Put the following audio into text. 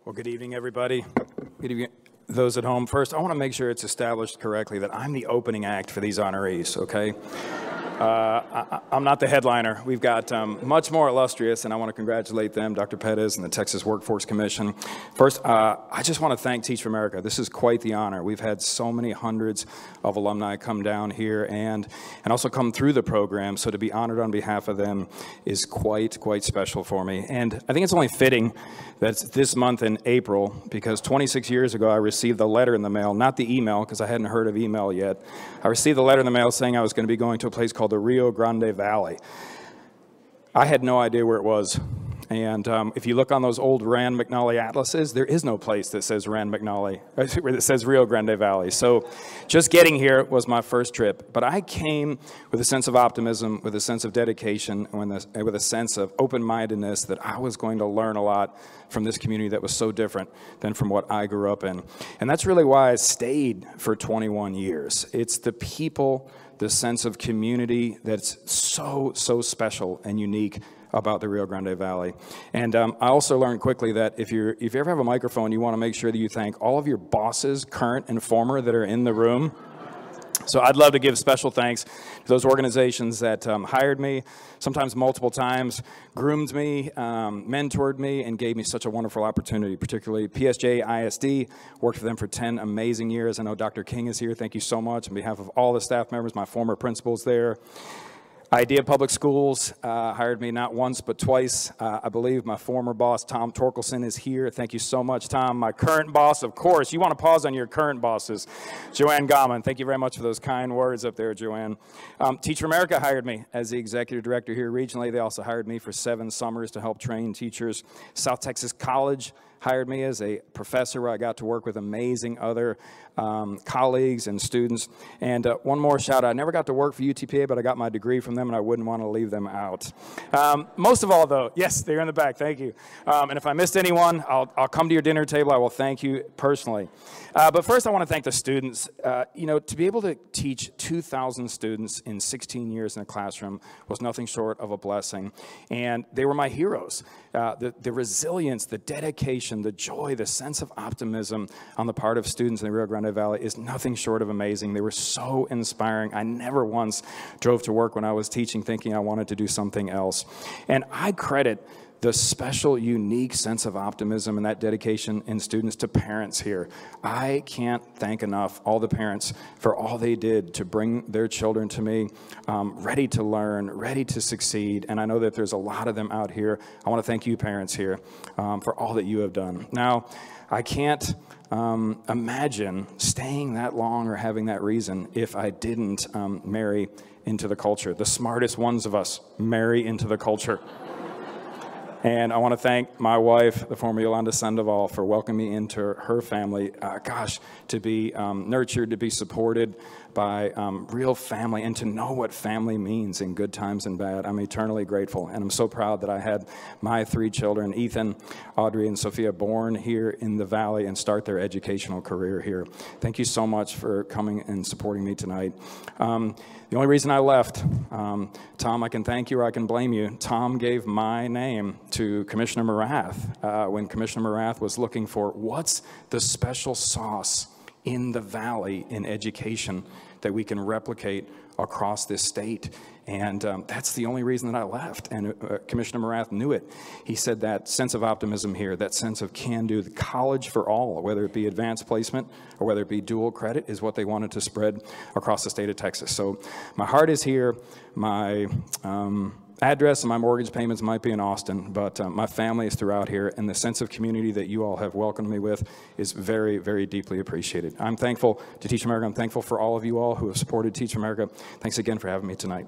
Well, good evening, everybody. Good evening, those at home. First, I want to make sure it's established correctly that I'm the opening act for these honorees, okay? I'm not the headliner. We've got much more illustrious, and I want to congratulate them, Dr. Pettis and the Texas Workforce Commission. First, I just want to thank Teach for America. This is quite the honor. We've had so many hundreds of alumni come down here and also come through the program, so to be honored on behalf of them is quite special for me. And I think it's only fitting that it's this month in April, because 26 years ago I received a letter in the mail, not the email, because I hadn't heard of email yet. I received a letter in the mail saying I was going to be going to a place called the Rio Grande Valley. I had no idea where it was. And if you look on those old Rand McNally atlases, there is no place that says Rand McNally, that says Rio Grande Valley. So just getting here was my first trip. But I came with a sense of optimism, with a sense of dedication, and with a sense of open-mindedness that I was going to learn a lot from this community that was so different than from what I grew up in. And that's really why I stayed for 21 years. It's the people, the sense of community that's so special and unique about the Rio Grande Valley. And I also learned quickly that if you ever have a microphone, you want to make sure that you thank all of your bosses, current and former, that are in the room. So I'd love to give special thanks to those organizations that hired me, sometimes multiple times, groomed me, mentored me, and gave me such a wonderful opportunity, particularly PSJ ISD. Worked for them for 10 amazing years. I know Dr. King is here. Thank you so much on behalf of all the staff members, my former principals there. Idea Public Schools hired me not once but twice. I believe my former boss, Tom Torkelson, is here. Thank you so much, Tom. My current boss, of course. You want to pause on your current bosses. Joanne Gauman, thank you very much for those kind words up there, Joanne. Teach for America hired me as the executive director here regionally. They also hired me for 7 summers to help train teachers. South Texas College hired me as a professor where I got to work with amazing other colleagues and students. And one more shout out. I never got to work for UTPA, but I got my degree from them, and I wouldn't want to leave them out. Most of all, though, yes, they're in the back. Thank you. And if I missed anyone, I'll come to your dinner table. I will thank you personally. But first, I want to thank the students. You know, to be able to teach 2,000 students in 16 years in a classroom was nothing short of a blessing. And they were my heroes. The resilience, the dedication, the joy, the sense of optimism on the part of students in the Rio Grande Valley is nothing short of amazing. They were so inspiring. I never once drove to work when I was teaching thinking I wanted to do something else. And I credit the special, unique sense of optimism and that dedication in students to parents here. I can't thank enough all the parents for all they did to bring their children to me, ready to learn, ready to succeed. And I know that there's a lot of them out here. I want to thank you, parents here, for all that you have done. Now, I can't imagine staying that long or having that reason if I didn't marry into the culture. The smartest ones of us marry into the culture. And I want to thank my wife, the former Yolanda Sandoval, for welcoming me into her family. Gosh, to be nurtured, to be supported by real family, and to know what family means in good times and bad. I'm eternally grateful, and I'm so proud that I had my 3 children, Ethan, Audrey, and Sophia, born here in the Valley and start their educational career here. Thank you so much for coming and supporting me tonight. The only reason I left, Tom, I can thank you or I can blame you. Tom gave my name to Commissioner Morath when Commissioner Morath was looking for what's the special sauce in the Valley in education that we can replicate across this state. And that's the only reason that I left. And Commissioner Morath knew it. He said that sense of optimism here, that sense of can-do, the college for all, whether it be advanced placement or whether it be dual credit, is what they wanted to spread across the state of Texas. So my heart is here. My address and my mortgage payments might be in Austin, but my family is throughout here, and the sense of community that you all have welcomed me with is very deeply appreciated. I'm thankful to Teach America. I'm thankful for all of you all who have supported Teach America. Thanks again for having me tonight.